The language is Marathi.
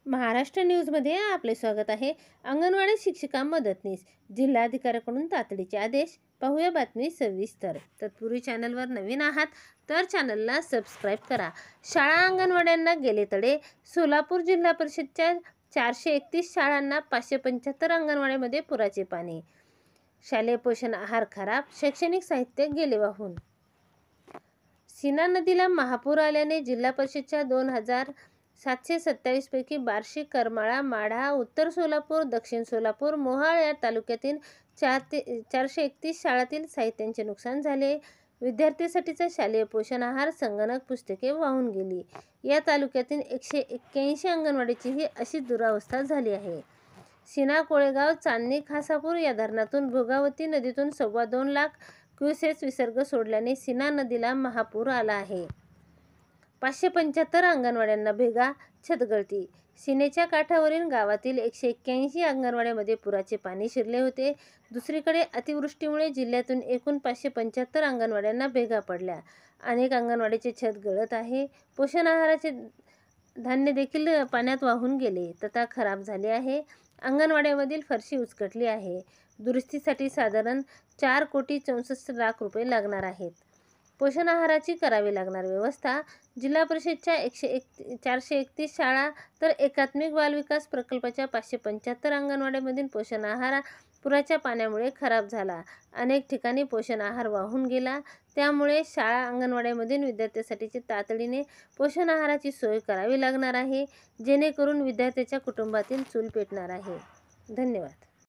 महाराष्ट्र न्यूजमध्ये आपले स्वागत आहे. अंगणवाडी शिक्षिका मदतनीस जिल्हाधिकाऱ्याकडून तातडीचे आदेश. पाहूया बातमी सविस्तर. तत्पूर्वी चॅनलवर नवीन आहात तर चॅनलला सबस्क्राईब करा. शाळा अंगणवाड्यांना गेले तडे. सोलापूर जिल्हा परिषदच्या 431 शाळांना 575 अंगणवाड्यांमध्ये पुराचे पाणी. शालेय पोषण आहार खराब, शैक्षणिक साहित्य गेले वाहून. सीना नदीला महापूर आल्याने जिल्हा परिषदच्या 2727 पैकी बार्शी, करमाळा, माढा, उत्तर सोलापूर, दक्षिण सोलापूर, मोहोळ या तालुक्यातील 431 शाळांतील साहित्याचे नुकसान झाले. विद्यार्थ्यांसाठीचा शालेय पोषण आहार, संगणक, पुस्तके वाहून गेली. या तालुक्यातील 181 अंगणवाडीचीही अशी दुरावस्था झाली आहे. सीना, कोळेगाव, चांदणी, खासापूर या धरणातून भोगावती नदीतून 2.25 लाख क्युसेस विसर्ग सोडल्याने सीना नदीला महापूर आला आहे. 575 अंगणवाड्यांना भेगा, छतगळती. सीनेच्या काठावरील गावातील 181 अंगणवाड्यांमध्ये पुराचे पाणी शिरले होते. दुसरीकडे अतिवृष्टीमुळे जिल्ह्यातून एकूण 575 अंगणवाड्यांना भेगा पडल्या. अनेक अंगणवाडीचे छत गळत आहे. पोषण आहाराचे धान्य देखील पाण्यात वाहून गेले तथा खराब झाले आहे. अंगणवाड्यामधील फरशी उचकटली आहे. दुरुस्तीसाठी साधारण 4,64,00,000 रुपये लागणार आहेत. पोषण आहाराची करावी लागणार व्यवस्था. जिल्हा परिषदच्या 431 शाळा तर एकात्मिक बालविकास प्रकल्पाच्या 575 अंगणवाड्यांमधील पोषण आहार पुराच्या पाण्यामुळे खराब झाला. अनेक ठिकाणी पोषण आहार वाहून गेला. त्यामुळे शाळा अंगणवाड्यांमधील विद्यार्थ्यांसाठी तातडीने पोषण आहाराची सोय करावी लागणार आहे, जेणेकरून विद्यार्थ्याच्या कुटुंबातील चूल पेटणार आहे. धन्यवाद.